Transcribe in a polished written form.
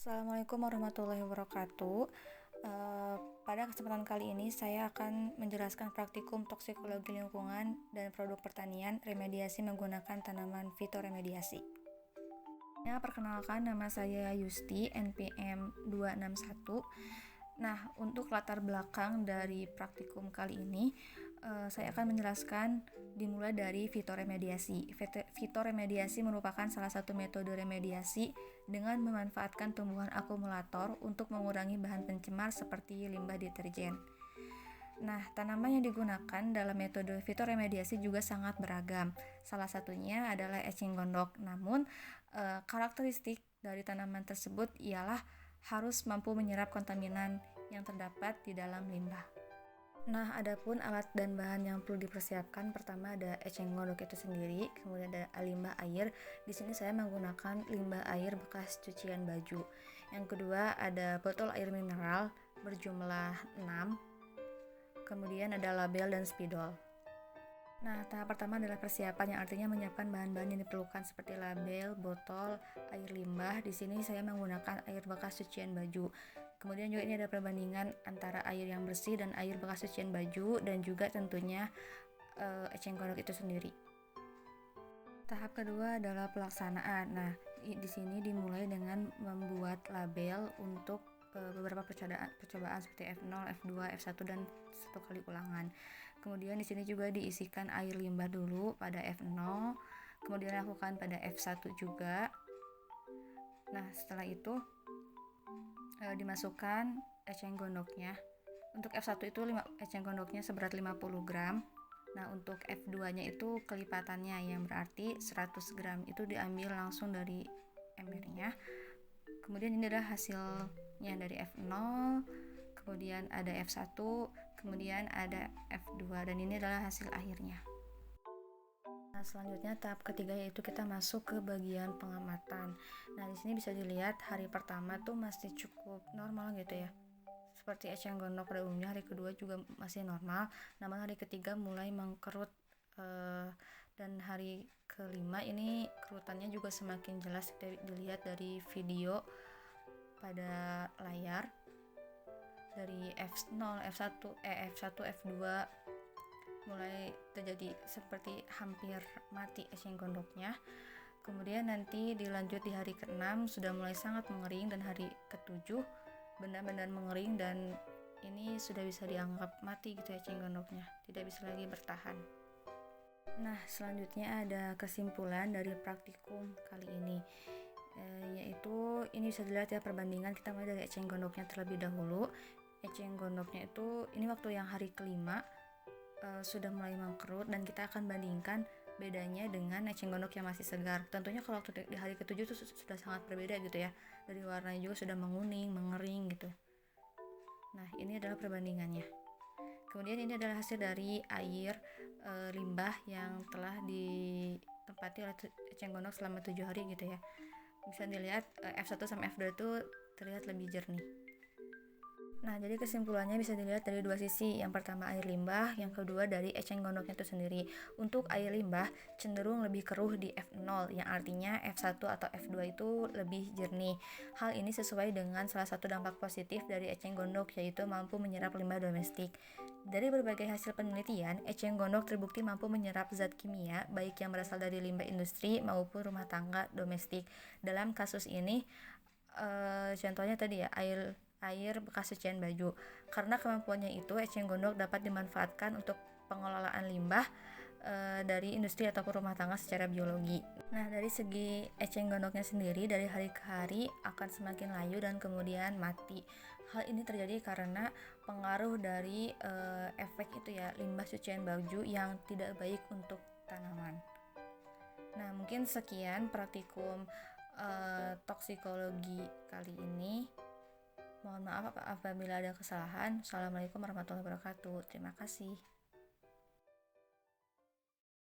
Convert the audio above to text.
Assalamualaikum warahmatullahi wabarakatuh. Pada kesempatan kali ini saya akan menjelaskan praktikum toksikologi lingkungan dan produk pertanian remediasi menggunakan tanaman fitoremediasi. Ya, perkenalkan, nama saya Yusti, NPM 261. Nah, untuk latar belakang dari praktikum kali ini, saya akan menjelaskan dimulai dari fitoremediasi. Fitoremediasi merupakan salah satu metode remediasi dengan memanfaatkan tumbuhan akumulator untuk mengurangi bahan pencemar seperti limbah deterjen. Nah, tanaman yang digunakan dalam metode fitoremediasi juga sangat beragam. Salah satunya adalah eceng gondok. Namun, karakteristik dari tanaman tersebut ialah harus mampu menyerap kontaminan yang terdapat di dalam limbah. Nah, adapun alat dan bahan yang perlu dipersiapkan, pertama ada eceng gondok itu sendiri, kemudian ada limbah air. Di sini saya menggunakan limbah air bekas cucian baju. Yang kedua ada botol air mineral berjumlah 6. Kemudian ada label dan spidol. Nah, tahap pertama adalah persiapan, yang artinya menyiapkan bahan-bahan yang diperlukan seperti label, botol, air limbah. Di sini saya menggunakan air bekas cucian baju. Kemudian juga ini ada perbandingan antara air yang bersih dan air bekas cucian baju, dan juga tentunya eceng gondok itu sendiri. Tahap kedua adalah pelaksanaan. Nah, di sini dimulai dengan membuat label untuk beberapa percobaan seperti F0, F2, F1 dan 1 kali ulangan. Kemudian di sini juga diisikan air limbah dulu pada F0, kemudian lakukan pada F1 juga. Nah, setelah itu dimasukkan eceng gondoknya. Untuk F1 itu eceng gondoknya seberat 50 gram. Nah, untuk F2-nya itu kelipatannya, yang berarti 100 gram itu diambil langsung dari embernya. Kemudian ini adalah hasilnya dari F0, kemudian ada F1, kemudian ada F2, dan ini adalah hasil akhirnya. Nah, selanjutnya tahap ketiga yaitu kita masuk ke bagian pengamatan. Nah, di sini bisa dilihat hari pertama tuh masih cukup normal gitu ya. Seperti eceng gondok pada umumnya, hari kedua juga masih normal, namun hari ketiga mulai mengkerut, dan hari kelima ini kerutannya juga semakin jelas dilihat dari video pada layar. Dari F0, F1, F2 mulai terjadi seperti hampir mati eceng gondoknya. Kemudian nanti dilanjut di hari ke-6 sudah mulai sangat mengering, dan hari ke-7 benar-benar mengering, dan ini sudah bisa dianggap mati gitu eceng gondoknya, tidak bisa lagi bertahan. Nah, selanjutnya ada kesimpulan dari praktikum kali ini, yaitu ini bisa dilihat ya perbandingan. Kita mulai dari eceng gondoknya terlebih dahulu. Eceng gondoknya itu ini waktu yang hari kelima sudah mulai mengkerut, dan kita akan bandingkan bedanya dengan eceng gondok yang masih segar. Tentunya kalau waktu di hari ke-7 itu sudah sangat berbeda gitu ya, dari warnanya juga sudah menguning, mengering gitu. Nah, ini adalah perbandingannya. Kemudian ini adalah hasil dari air limbah yang telah ditempati oleh eceng gondok selama 7 hari gitu ya. Bisa dilihat F1 sama F2 itu terlihat lebih jernih. Nah, jadi kesimpulannya bisa dilihat dari dua sisi. Yang pertama air limbah, yang kedua dari eceng gondoknya itu sendiri. Untuk air limbah cenderung lebih keruh di F0, yang artinya F1 atau F2 itu lebih jernih. Hal ini sesuai dengan salah satu dampak positif dari eceng gondok, yaitu mampu menyerap limbah domestik. Dari berbagai hasil penelitian, eceng gondok terbukti mampu menyerap zat kimia baik yang berasal dari limbah industri maupun rumah tangga domestik. Dalam kasus ini contohnya tadi ya, air bekas cucian baju. Karena kemampuannya itu, eceng gondok dapat dimanfaatkan untuk pengelolaan limbah dari industri ataupun rumah tangga secara biologi. Nah, dari segi eceng gondoknya sendiri, dari hari ke hari akan semakin layu dan kemudian mati. Hal ini terjadi karena pengaruh dari efek itu ya, limbah cucian baju yang tidak baik untuk tanaman. Nah, mungkin sekian praktikum toksikologi kali ini. Mohon maaf apabila ada kesalahan. Assalamualaikum warahmatullahi wabarakatuh. Terima kasih.